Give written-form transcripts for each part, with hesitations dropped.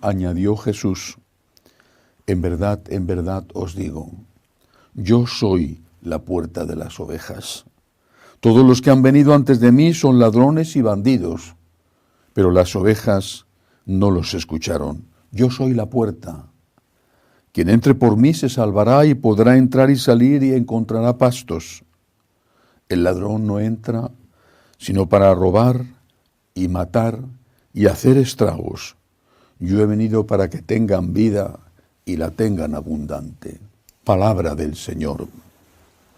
añadió Jesús, en verdad os digo, yo soy la puerta de las ovejas. Todos los que han venido antes de mí son ladrones y bandidos, pero las ovejas no los escucharon. Yo soy la puerta. Quien entre por mí se salvará y podrá entrar y salir y encontrará pastos. El ladrón no entra sino para robar y matar y hacer estragos. Yo he venido para que tengan vida y la tengan abundante. Palabra del Señor.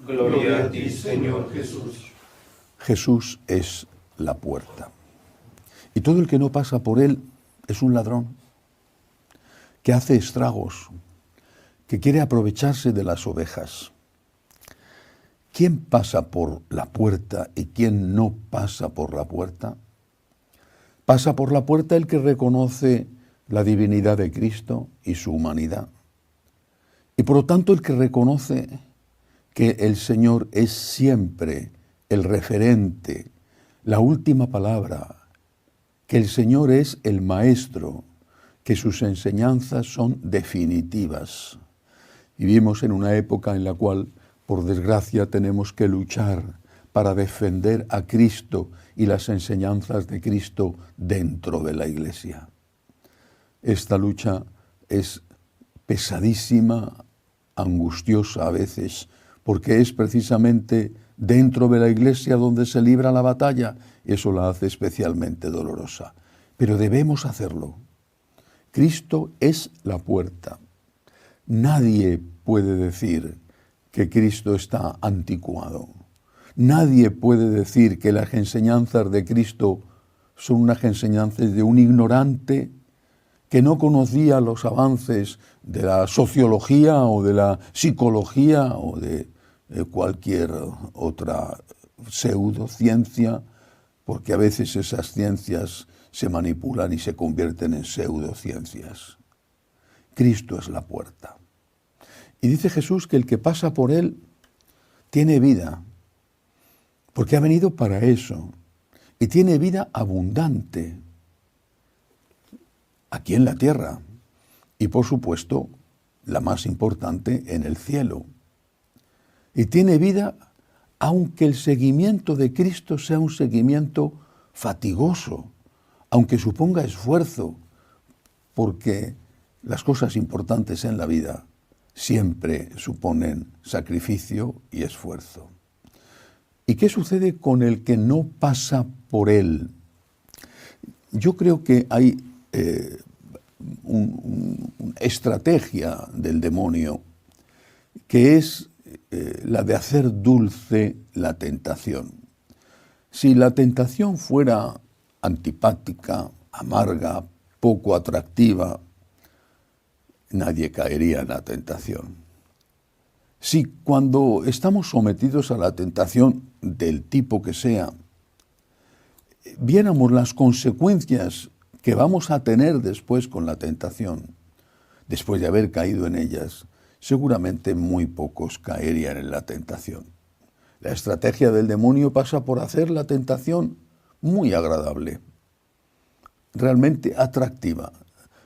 Gloria a ti, Señor Jesús. Jesús es la puerta. Y todo el que no pasa por él es un ladrón, que hace estragos, que quiere aprovecharse de las ovejas. ¿Quién pasa por la puerta y quién no pasa por la puerta? Pasa por la puerta el que reconoce la divinidad de Cristo y su humanidad. Y por lo tanto el que reconoce que el Señor es siempre el referente, la última palabra, que el Señor es el Maestro, que sus enseñanzas son definitivas. Vivimos en una época en la cual, por desgracia, tenemos que luchar para defender a Cristo y las enseñanzas de Cristo dentro de la Iglesia. Esta lucha es pesadísima, angustiosa a veces, porque es precisamente dentro de la Iglesia donde se libra la batalla. Eso la hace especialmente dolorosa. Pero debemos hacerlo. Cristo es la puerta. Nadie puede decir que Cristo está anticuado. Nadie puede decir que las enseñanzas de Cristo son unas enseñanzas de un ignorante que no conocía los avances de la sociología o de la psicología o de cualquier otra pseudociencia, porque a veces esas ciencias se manipulan y se convierten en pseudociencias. Cristo es la puerta. Y dice Jesús que el que pasa por él tiene vida, porque ha venido para eso, y tiene vida abundante, aquí en la tierra, y por supuesto, la más importante, en el cielo. Y tiene vida aunque el seguimiento de Cristo sea un seguimiento fatigoso, aunque suponga esfuerzo, porque las cosas importantes en la vida siempre suponen sacrificio y esfuerzo. ¿Y qué sucede con el que no pasa por él? Yo creo que hay una estrategia del demonio que es la de hacer dulce la tentación. Si la tentación fuera antipática, amarga, poco atractiva, nadie caería en la tentación. Si cuando estamos sometidos a la tentación del tipo que sea, viéramos las consecuencias que vamos a tener después con la tentación, después de haber caído en ellas, seguramente muy pocos caerían en la tentación. La estrategia del demonio pasa por hacer la tentación muy agradable, realmente atractiva.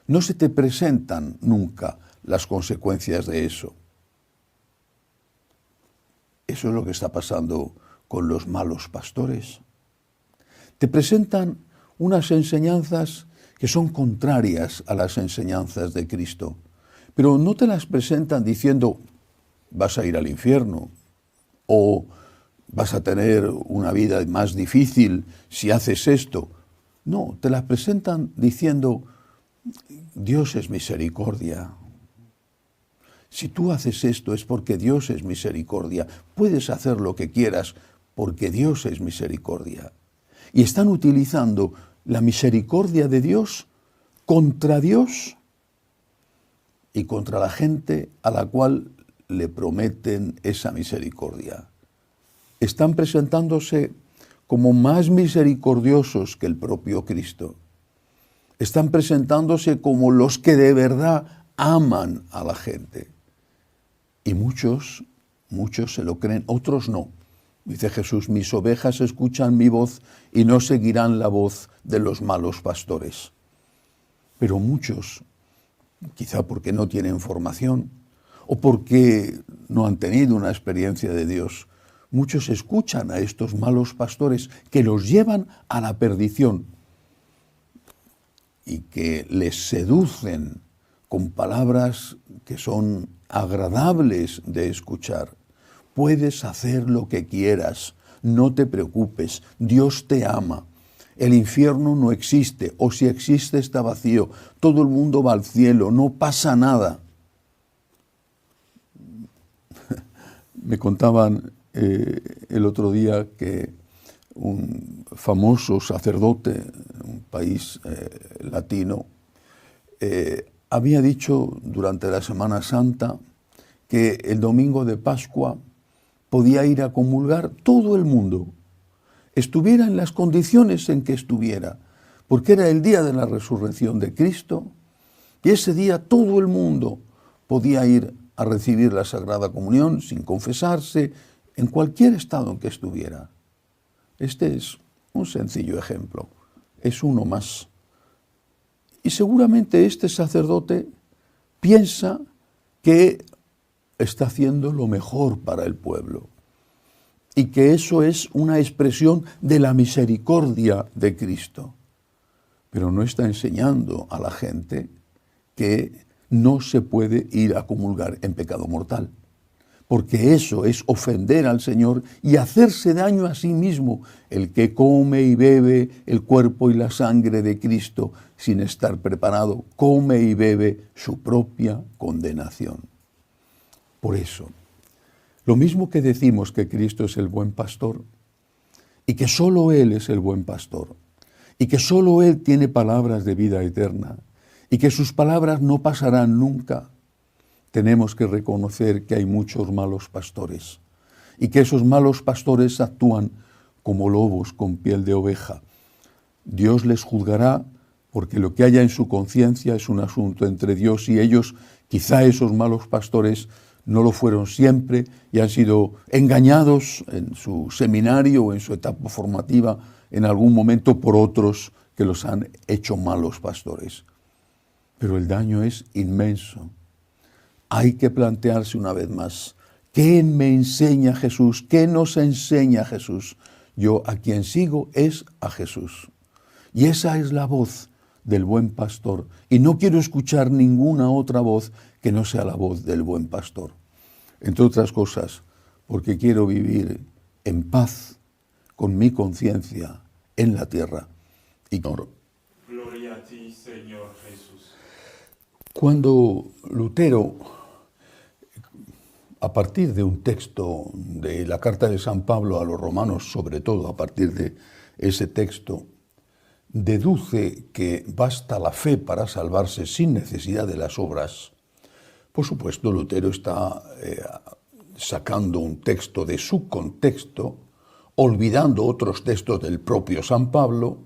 No se te presentan nunca las consecuencias de eso. Eso es lo que está pasando con los malos pastores. Te presentan unas enseñanzas que son contrarias a las enseñanzas de Cristo, pero no te las presentan diciendo vas a ir al infierno o vas a tener una vida más difícil si haces esto. No, te las presentan diciendo Dios es misericordia. Si tú haces esto es porque Dios es misericordia. Puedes hacer lo que quieras porque Dios es misericordia. Y están utilizando la misericordia de Dios contra Dios y contra la gente a la cual le prometen esa misericordia. Están presentándose como más misericordiosos que el propio Cristo. Están presentándose como los que de verdad aman a la gente. Y muchos se lo creen, otros no. Dice Jesús, mis ovejas escuchan mi voz y no seguirán la voz de los malos pastores. Pero muchos, quizá porque no tienen formación o porque no han tenido una experiencia de Dios, muchos escuchan a estos malos pastores que los llevan a la perdición y que les seducen con palabras que son agradables de escuchar. Puedes hacer lo que quieras, no te preocupes, Dios te ama. El infierno no existe, o si existe está vacío, todo el mundo va al cielo, no pasa nada. Me contaban el otro día que un famoso sacerdote en un país latino había dicho durante la Semana Santa que el domingo de Pascua podía ir a comulgar todo el mundo, estuviera en las condiciones en que estuviera, porque era el día de la resurrección de Cristo, y ese día todo el mundo podía ir a recibir la Sagrada Comunión sin confesarse, en cualquier estado en que estuviera. Este es un sencillo ejemplo, es uno más. Y seguramente este sacerdote piensa que está haciendo lo mejor para el pueblo y que eso es una expresión de la misericordia de Cristo. Pero no está enseñando a la gente que no se puede ir a comulgar en pecado mortal, porque eso es ofender al Señor y hacerse daño a sí mismo. El que come y bebe el cuerpo y la sangre de Cristo sin estar preparado, come y bebe su propia condenación. Por eso, lo mismo que decimos que Cristo es el buen pastor y que solo Él es el buen pastor y que solo Él tiene palabras de vida eterna y que sus palabras no pasarán nunca, tenemos que reconocer que hay muchos malos pastores y que esos malos pastores actúan como lobos con piel de oveja. Dios les juzgará porque lo que haya en su conciencia es un asunto entre Dios y ellos. Quizá esos malos pastores no lo fueron siempre y han sido engañados en su seminario o en su etapa formativa en algún momento por otros que los han hecho malos pastores. Pero el daño es inmenso. Hay que plantearse una vez más, ¿qué me enseña Jesús? ¿Qué nos enseña Jesús? Yo a quien sigo es a Jesús. Y esa es la voz del buen pastor. Y no quiero escuchar ninguna otra voz que no sea la voz del buen pastor. Entre otras cosas, porque quiero vivir en paz con mi conciencia en la tierra. Y Gloria a ti, Señor Jesús. Cuando Lutero, a partir de un texto de la carta de San Pablo a los romanos, sobre todo a partir de ese texto, deduce que basta la fe para salvarse sin necesidad de las obras, por supuesto Lutero está sacando un texto de su contexto, olvidando otros textos del propio San Pablo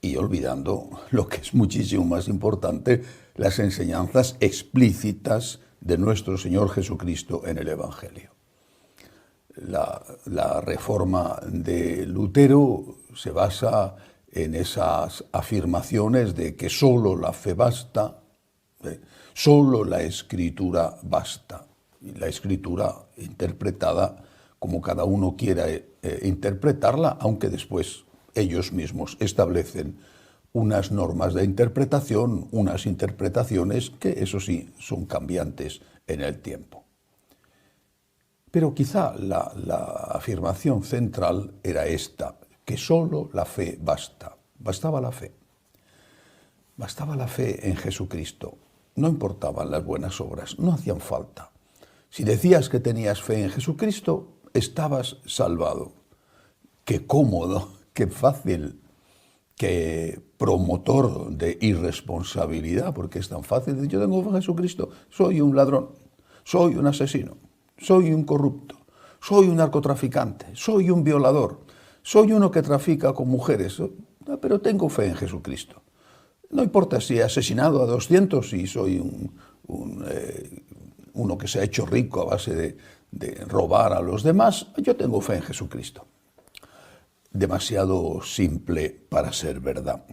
y olvidando lo que es muchísimo más importante, las enseñanzas explícitas de nuestro Señor Jesucristo en el Evangelio. La reforma de Lutero se basa en esas afirmaciones de que solo la fe basta, solo la Escritura basta. Y la Escritura interpretada como cada uno quiera interpretarla, aunque después ellos mismos establecen unas normas de interpretación, unas interpretaciones que, eso sí, son cambiantes en el tiempo. Pero quizá la afirmación central era esta, que solo la fe basta. Bastaba la fe. Bastaba la fe en Jesucristo. No importaban las buenas obras, no hacían falta. Si decías que tenías fe en Jesucristo, estabas salvado. Qué cómodo, qué fácil, qué promotor de irresponsabilidad, porque es tan fácil decir, yo tengo fe en Jesucristo, soy un ladrón, soy un asesino, soy un corrupto, soy un narcotraficante, soy un violador, soy uno que trafica con mujeres, pero tengo fe en Jesucristo. No importa si he asesinado a 200 y soy uno que se ha hecho rico a base de robar a los demás, yo tengo fe en Jesucristo. Demasiado simple para ser verdad.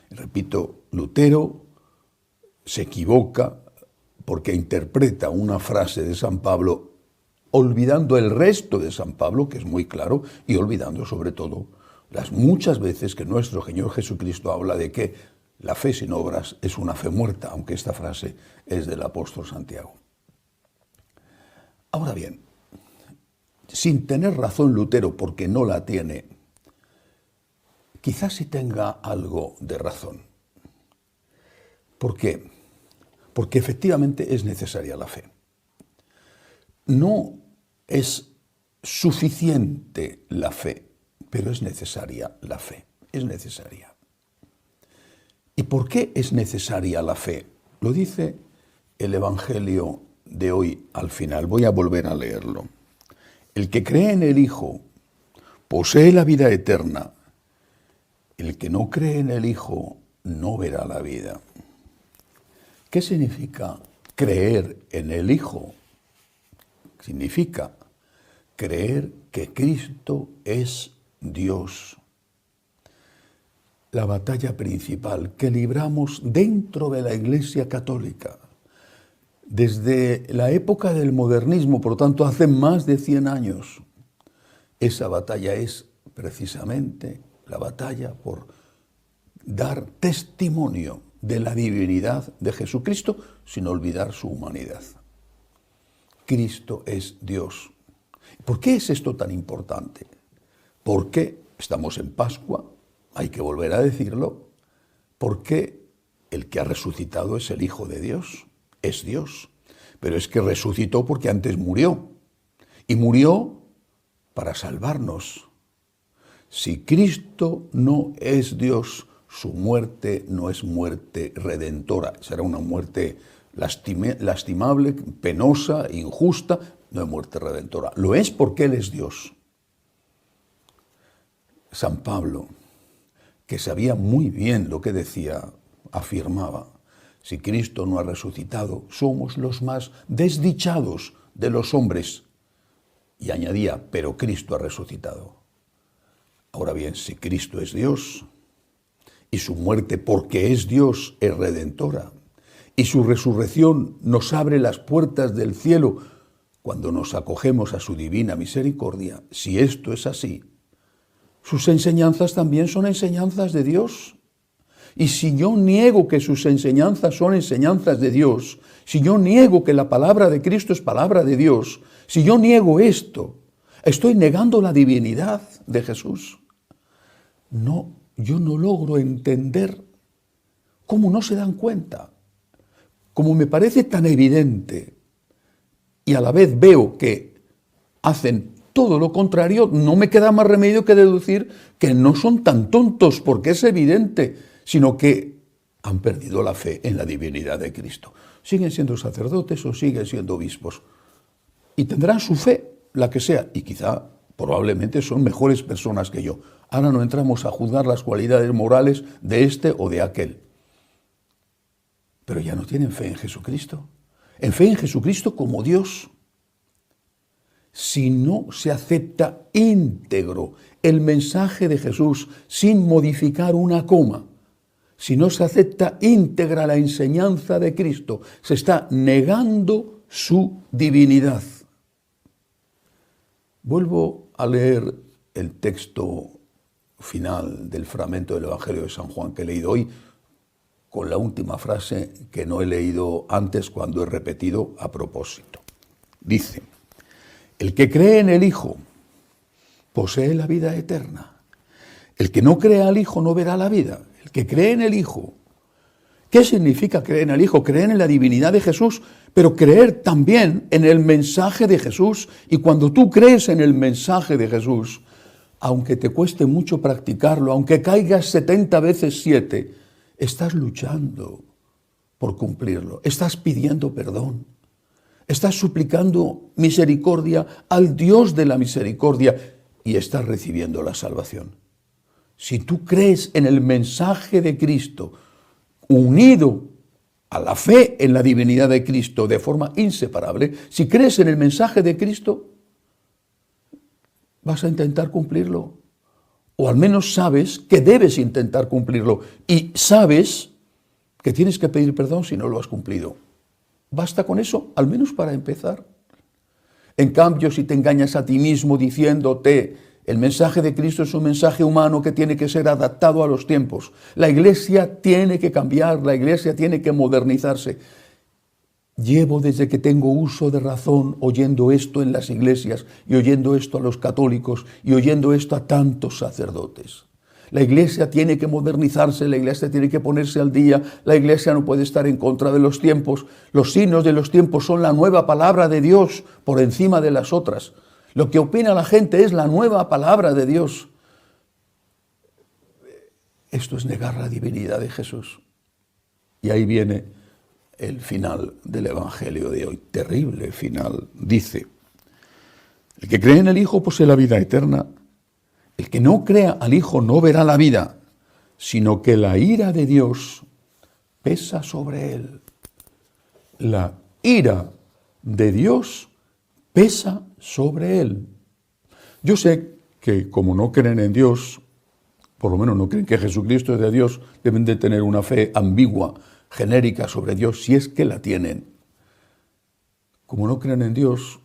Repito, Lutero se equivoca porque interpreta una frase de San Pablo olvidando el resto de San Pablo, que es muy claro, y olvidando sobre todo las muchas veces que nuestro Señor Jesucristo habla de que la fe sin obras es una fe muerta, aunque esta frase es del apóstol Santiago. Ahora bien, sin tener razón Lutero, porque no la tiene, quizás sí tenga algo de razón. ¿Por qué? Porque efectivamente es necesaria la fe. No es suficiente la fe, pero es necesaria la fe. Es necesaria. ¿Y por qué es necesaria la fe? Lo dice el Evangelio de hoy al final. Voy a volver a leerlo. El que cree en el Hijo posee la vida eterna. El que no cree en el Hijo no verá la vida. ¿Qué significa creer en el Hijo? Significa creer que Cristo es Dios. La batalla principal que libramos dentro de la Iglesia Católica, desde la época del modernismo, por lo tanto hace más de 100 años, esa batalla es precisamente la batalla por dar testimonio de la divinidad de Jesucristo sin olvidar su humanidad. Cristo es Dios. ¿Por qué es esto tan importante? Porque estamos en Pascua, hay que volver a decirlo, porque el que ha resucitado es el Hijo de Dios, es Dios. Pero es que resucitó porque antes murió, y murió para salvarnos. Si Cristo no es Dios, su muerte no es muerte redentora, será una muerte lastimable, penosa, injusta, no es muerte redentora. Lo es porque Él es Dios. San Pablo, que sabía muy bien lo que decía, afirmaba, si Cristo no ha resucitado, somos los más desdichados de los hombres. Y añadía, pero Cristo ha resucitado. Ahora bien, si Cristo es Dios, y su muerte, porque es Dios, es redentora, y su resurrección nos abre las puertas del cielo cuando nos acogemos a su divina misericordia, si esto es así, sus enseñanzas también son enseñanzas de Dios. Y si yo niego que sus enseñanzas son enseñanzas de Dios, si yo niego que la palabra de Cristo es palabra de Dios, si yo niego esto, estoy negando la divinidad de Jesús. No, yo no logro entender cómo no se dan cuenta, como me parece tan evidente, y a la vez veo que hacen todo lo contrario, no me queda más remedio que deducir que no son tan tontos, porque es evidente, sino que han perdido la fe en la divinidad de Cristo. Siguen siendo sacerdotes o siguen siendo obispos, y tendrán su fe, la que sea, y quizá probablemente son mejores personas que yo. Ahora no entramos a juzgar las cualidades morales de este o de aquel. Pero ya no tienen fe en Jesucristo. En fe en Jesucristo como Dios. Si no se acepta íntegro el mensaje de Jesús sin modificar una coma, si no se acepta íntegra la enseñanza de Cristo, se está negando su divinidad. Vuelvo a leer el texto final del fragmento del Evangelio de San Juan que he leído hoy, con la última frase que no he leído antes cuando he repetido a propósito. Dice, el que cree en el Hijo posee la vida eterna. El que no cree al Hijo no verá la vida. El que cree en el Hijo. ¿Qué significa creer en el Hijo? Creer en la divinidad de Jesús, pero creer también en el mensaje de Jesús. Y cuando tú crees en el mensaje de Jesús, aunque te cueste mucho practicarlo, aunque caigas 70 veces 7, estás luchando por cumplirlo. Estás pidiendo perdón. Estás suplicando misericordia al Dios de la misericordia y estás recibiendo la salvación. Si tú crees en el mensaje de Cristo, unido a la fe en la divinidad de Cristo de forma inseparable, si crees en el mensaje de Cristo, vas a intentar cumplirlo. o al menos sabes que debes intentar cumplirlo y sabes que tienes que pedir perdón si no lo has cumplido. Basta con eso, al menos para empezar. En cambio, si te engañas a ti mismo diciéndote, el mensaje de Cristo es un mensaje humano que tiene que ser adaptado a los tiempos. La Iglesia tiene que cambiar, la Iglesia tiene que modernizarse. Llevo desde que tengo uso de razón oyendo esto en las iglesias y oyendo esto a los católicos y oyendo esto a tantos sacerdotes. La Iglesia tiene que modernizarse, la Iglesia tiene que ponerse al día, la Iglesia no puede estar en contra de los tiempos. Los signos de los tiempos son la nueva palabra de Dios por encima de las otras. Lo que opina la gente es la nueva palabra de Dios. Esto es negar la divinidad de Jesús. Y ahí viene el final del Evangelio de hoy. Terrible final. Dice, el que cree en el Hijo posee la vida eterna. El que no crea al Hijo no verá la vida, sino que la ira de Dios pesa sobre él. La ira de Dios pesa sobre él. Yo sé que como no creen en Dios, por lo menos no creen que Jesucristo es de Dios, deben de tener una fe ambigua, genérica sobre Dios, si es que la tienen. Como no creen en Dios,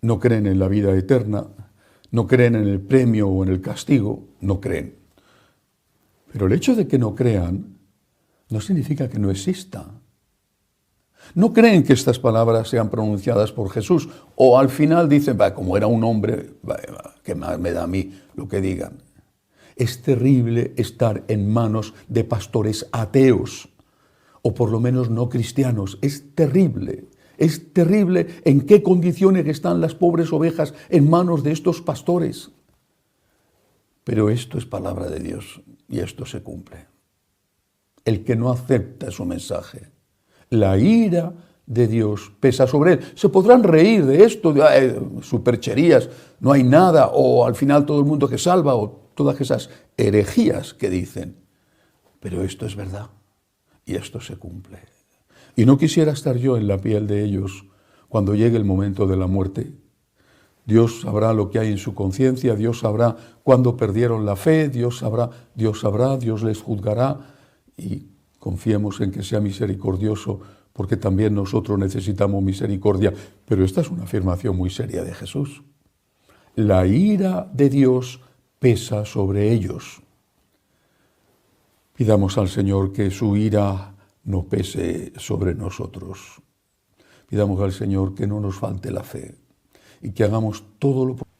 no creen en la vida eterna, no creen en el premio o en el castigo, no creen. Pero el hecho de que no crean no significa que no exista. No creen que estas palabras sean pronunciadas por Jesús, o al final dicen, como era un hombre, ¿qué más me da a mí lo que digan? Es terrible estar en manos de pastores ateos, o por lo menos no cristianos. Es terrible en qué condiciones están las pobres ovejas en manos de estos pastores. Pero esto es palabra de Dios y esto se cumple. El que no acepta su mensaje, la ira de Dios pesa sobre él. Se podrán reír de esto, de supercherías, no hay nada, o al final todo el mundo que salva, o todas esas herejías que dicen. Pero esto es verdad y esto se cumple. Y no quisiera estar yo en la piel de ellos cuando llegue el momento de la muerte. Dios sabrá lo que hay en su conciencia, Dios sabrá cuándo perdieron la fe, Dios sabrá, Dios les juzgará, y confiemos en que sea misericordioso, porque también nosotros necesitamos misericordia. Pero esta es una afirmación muy seria de Jesús. La ira de Dios pesa sobre ellos. Pidamos al Señor que su ira no pese sobre nosotros. Pidamos al Señor que no nos falte la fe y que hagamos todo lo posible.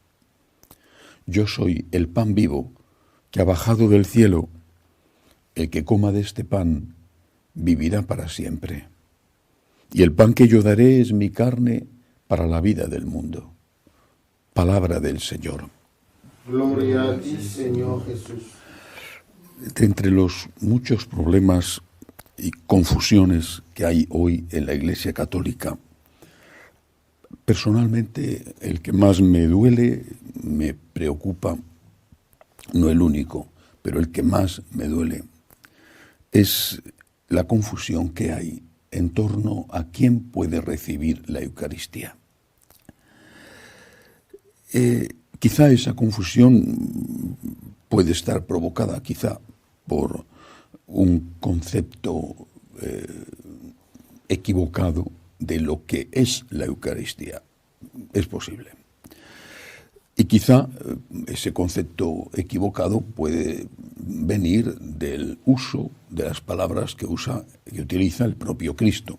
Yo soy el pan vivo que ha bajado del cielo. El que coma de este pan vivirá para siempre. Y el pan que yo daré es mi carne para la vida del mundo. Palabra del Señor. Gloria a ti, Señor Jesús. De entre los muchos problemas y confusiones que hay hoy en la Iglesia Católica, personalmente el que más me duele, me preocupa, no el único, pero el que más me duele, es la confusión que hay en torno a quién puede recibir la Eucaristía. Quizá esa confusión puede estar provocada quizá por un concepto equivocado de lo que es la Eucaristía. Es posible. Y quizá ese concepto equivocado puede venir del uso de las palabras que utiliza el propio Cristo.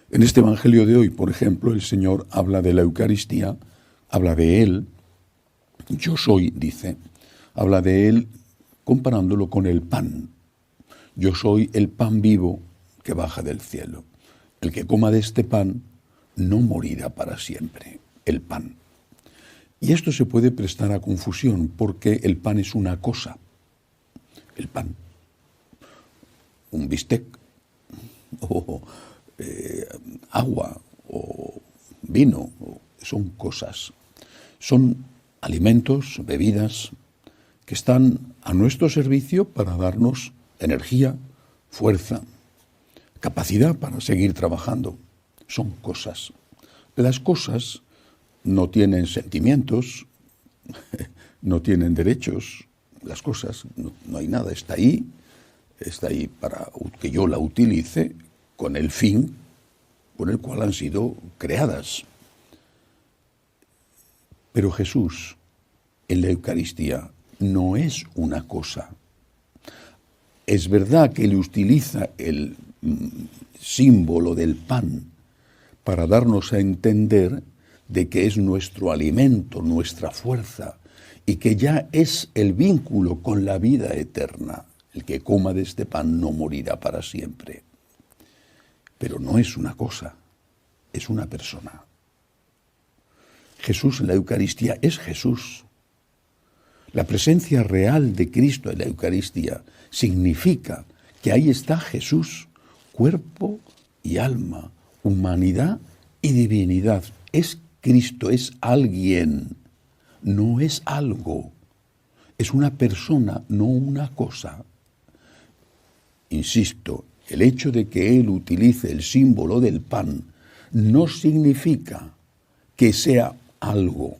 En este Evangelio de hoy, por ejemplo, el Señor habla de la Eucaristía, habla de Él, yo soy, dice, habla de Él comparándolo con el pan. Yo soy el pan vivo que baja del cielo. El que coma de este pan no morirá para siempre, el pan. Y esto se puede prestar a confusión porque el pan es una cosa. El pan, un bistec, o agua, o vino, son cosas. Son alimentos, bebidas, que están a nuestro servicio para darnos energía, fuerza, capacidad para seguir trabajando. Son cosas. Las cosas no tienen sentimientos, no tienen derechos, las cosas, no hay nada, está ahí para que yo la utilice con el fin por el cual han sido creadas. Pero Jesús en la Eucaristía no es una cosa. Es verdad que Él utiliza el símbolo del pan para darnos a entender de que es nuestro alimento, nuestra fuerza, y que ya es el vínculo con la vida eterna. El que coma de este pan no morirá para siempre. Pero no es una cosa, es una persona. Jesús en la Eucaristía es Jesús. La presencia real de Cristo en la Eucaristía significa que ahí está Jesús, cuerpo y alma, humanidad y divinidad. Es Cristo, es alguien, no es algo. Es una persona, no una cosa. Insisto, el hecho de que Él utilice el símbolo del pan no significa que sea algo.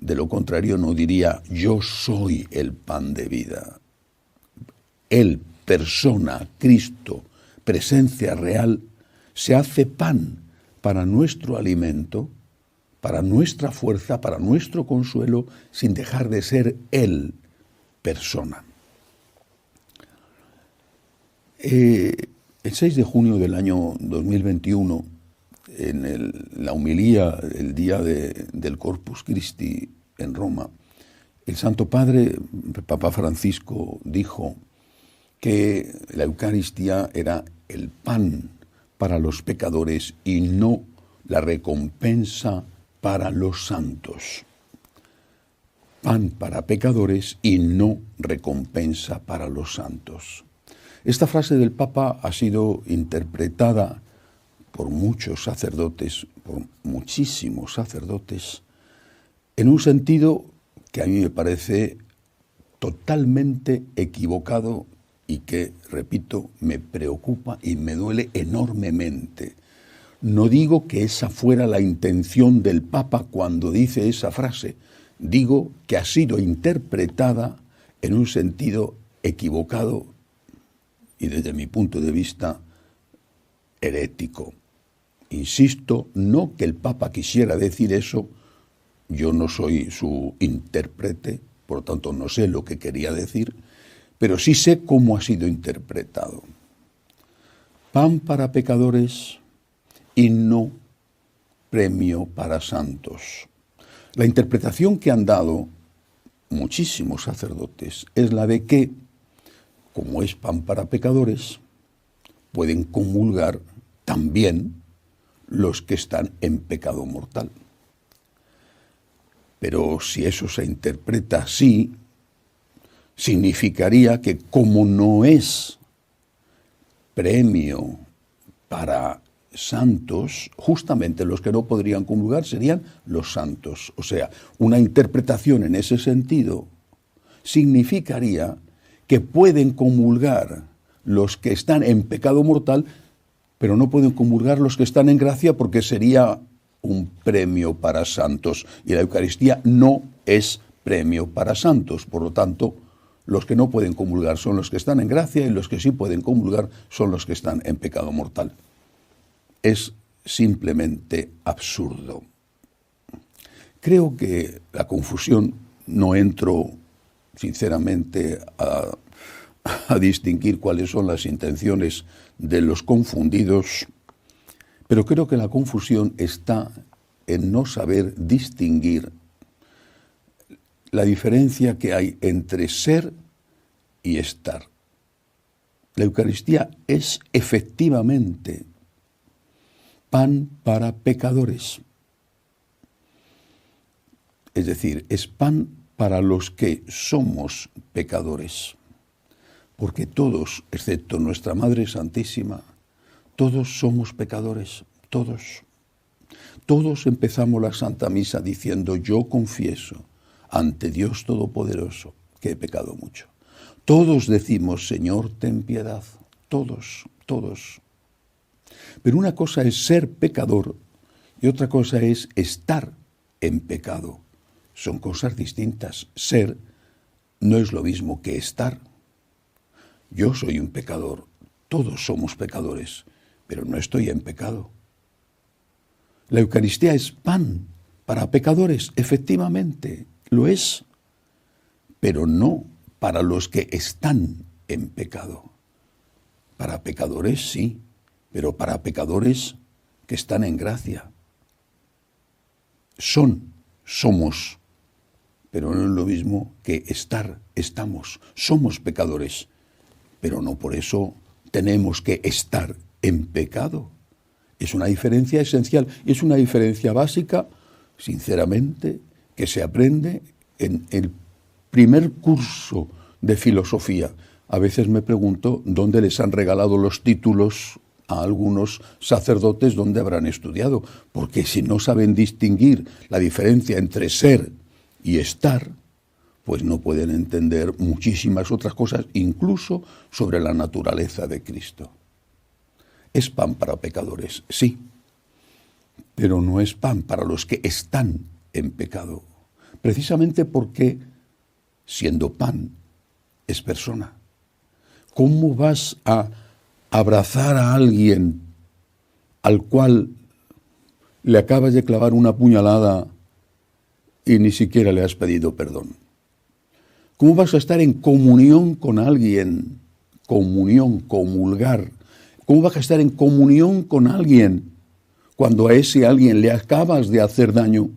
De lo contrario no diría, yo soy el pan de vida. Él, persona, Cristo, presencia real, se hace pan para nuestro alimento, para nuestra fuerza, para nuestro consuelo, sin dejar de ser Él, persona. El 6 de junio del año 2021, en la homilía, el día del Corpus Christi en Roma, el Santo Padre, el Papa Francisco, dijo que la Eucaristía era el pan para los pecadores y no la recompensa para los santos. Pan para pecadores y no recompensa para los santos. Esta frase del Papa ha sido interpretada por muchos sacerdotes, por muchísimos sacerdotes, en un sentido que a mí me parece totalmente equivocado y que, repito, me preocupa y me duele enormemente. No digo que esa fuera la intención del Papa cuando dice esa frase, digo que ha sido interpretada en un sentido equivocado y desde mi punto de vista herético. Insisto, no que el Papa quisiera decir eso, yo no soy su intérprete, por lo tanto no sé lo que quería decir, pero sí sé cómo ha sido interpretado. Pan para pecadores y no premio para santos. La interpretación que han dado muchísimos sacerdotes es la de que, como es pan para pecadores, pueden comulgar también los que están en pecado mortal. Pero si eso se interpreta así, significaría que como no es premio para santos, justamente los que no podrían comulgar serían los santos. O sea, una interpretación en ese sentido significaría que pueden comulgar los que están en pecado mortal, pero no pueden comulgar los que están en gracia porque sería un premio para santos. Y la Eucaristía no es premio para santos. Por lo tanto, los que no pueden comulgar son los que están en gracia y los que sí pueden comulgar son los que están en pecado mortal. Es simplemente absurdo. Creo que la confusión, no entro sinceramente a distinguir cuáles son las intenciones de los confundidos, pero creo que la confusión está en no saber distinguir la diferencia que hay entre ser y estar. La Eucaristía es efectivamente pan para pecadores. Es decir, es pan para los que somos pecadores. Porque todos, excepto nuestra Madre Santísima, todos somos pecadores, todos. Todos empezamos la Santa Misa diciendo, yo confieso ante Dios Todopoderoso que he pecado mucho. Todos decimos, Señor, ten piedad, todos, todos. Pero una cosa es ser pecador y otra cosa es estar en pecado. Son cosas distintas. Ser no es lo mismo que estar. Yo soy un pecador, todos somos pecadores, pero no estoy en pecado. La Eucaristía es pan para pecadores, efectivamente, lo es, pero no para los que están en pecado. Para pecadores sí, pero para pecadores que están en gracia. Somos, pero no es lo mismo que estamos. Somos pecadores, pero no por eso tenemos que estar en pecado. Es una diferencia esencial, es una diferencia básica, sinceramente, que se aprende en el primer curso de filosofía. A veces me pregunto dónde les han regalado los títulos a algunos sacerdotes, dónde habrán estudiado, porque si no saben distinguir la diferencia entre ser y estar, pues no pueden entender muchísimas otras cosas, incluso sobre la naturaleza de Cristo. Es pan para pecadores, sí, pero no es pan para los que están en pecado, precisamente porque, siendo pan, es persona. ¿Cómo vas a abrazar a alguien al cual le acabas de clavar una puñalada y ni siquiera le has pedido perdón? ¿Cómo vas a estar en comunión con alguien? Comunión, comulgar. ¿Cómo vas a estar en comunión con alguien cuando a ese alguien le acabas de hacer daño?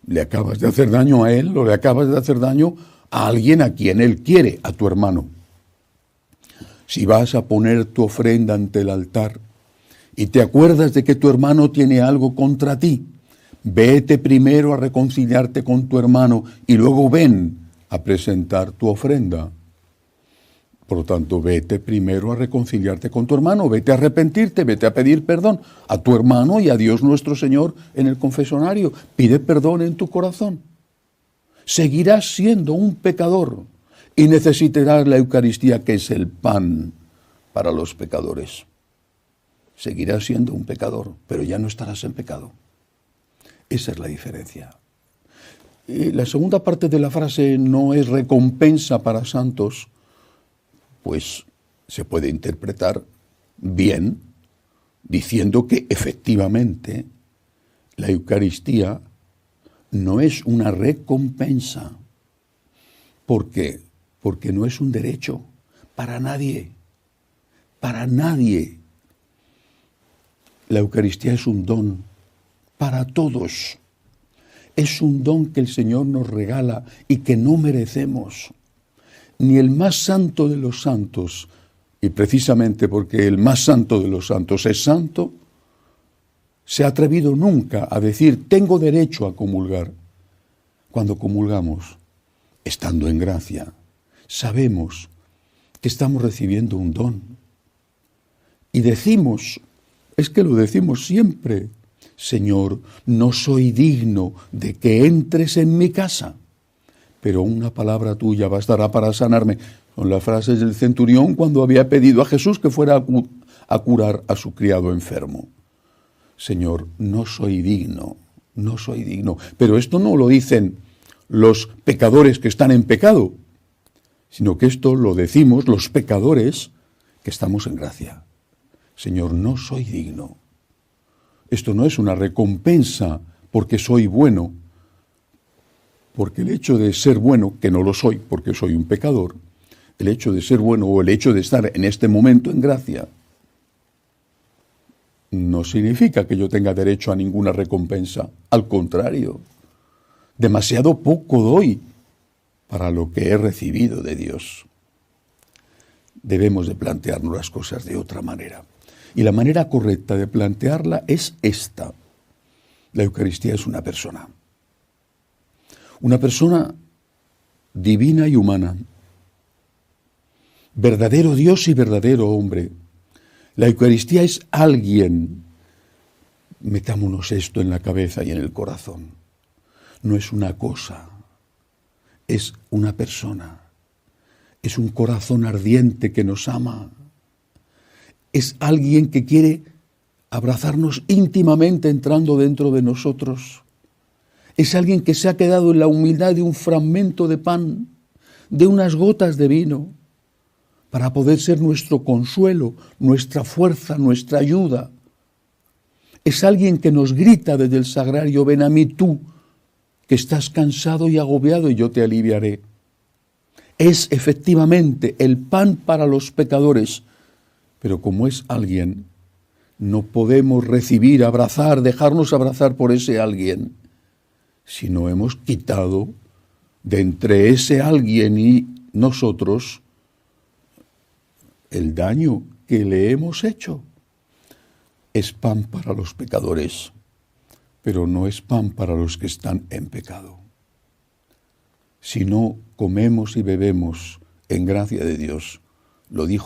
¿Le acabas de hacer daño a él o le acabas de hacer daño a alguien a quien él quiere, a tu hermano? Si vas a poner tu ofrenda ante el altar y te acuerdas de que tu hermano tiene algo contra ti, vete primero a reconciliarte con tu hermano y luego ven a presentar tu ofrenda. Por lo tanto, vete primero a reconciliarte con tu hermano, vete a arrepentirte, vete a pedir perdón a tu hermano y a Dios nuestro Señor en el confesionario. Pide perdón en tu corazón. Seguirás siendo un pecador y necesitarás la Eucaristía, que es el pan para los pecadores. Seguirás siendo un pecador, pero ya no estarás en pecado. Esa es la diferencia. Y la segunda parte de la frase no es recompensa para santos, pues se puede interpretar bien diciendo que efectivamente la Eucaristía no es una recompensa. ¿Por qué? Porque no es un derecho para nadie. Para nadie. La Eucaristía es un don para todos. Es un don que el Señor nos regala y que no merecemos. Ni el más santo de los santos, y precisamente porque el más santo de los santos es santo, se ha atrevido nunca a decir, tengo derecho a comulgar. Cuando comulgamos, estando en gracia, sabemos que estamos recibiendo un don. Y decimos, es que lo decimos siempre, Señor, no soy digno de que entres en mi casa, pero una palabra tuya bastará para sanarme. Son las frases del centurión cuando había pedido a Jesús que fuera a curar a su criado enfermo. Señor, no soy digno, no soy digno. Pero esto no lo dicen los pecadores que están en pecado, sino que esto lo decimos los pecadores que estamos en gracia. Señor, no soy digno. Esto no es una recompensa porque soy bueno, porque el hecho de ser bueno, que no lo soy porque soy un pecador, el hecho de ser bueno o el hecho de estar en este momento en gracia, no significa que yo tenga derecho a ninguna recompensa. Al contrario, demasiado poco doy para lo que he recibido de Dios. Debemos de plantearnos las cosas de otra manera. Y la manera correcta de plantearla es esta. La Eucaristía es una persona. Una persona divina y humana. Verdadero Dios y verdadero hombre. La Eucaristía es alguien. Metámonos esto en la cabeza y en el corazón. No es una cosa. Es una persona. Es un corazón ardiente que nos ama. Es alguien que quiere abrazarnos íntimamente entrando dentro de nosotros. Es alguien que se ha quedado en la humildad de un fragmento de pan, de unas gotas de vino, para poder ser nuestro consuelo, nuestra fuerza, nuestra ayuda. Es alguien que nos grita desde el sagrario: ven a mí tú, que estás cansado y agobiado, y yo te aliviaré. Es efectivamente el pan para los pecadores, pero como es alguien, no podemos recibir, abrazar, dejarnos abrazar por ese alguien, si no hemos quitado de entre ese alguien y nosotros el daño que le hemos hecho. Es pan para los pecadores, pero no es pan para los que están en pecado. Si no comemos y bebemos en gracia de Dios, lo dijo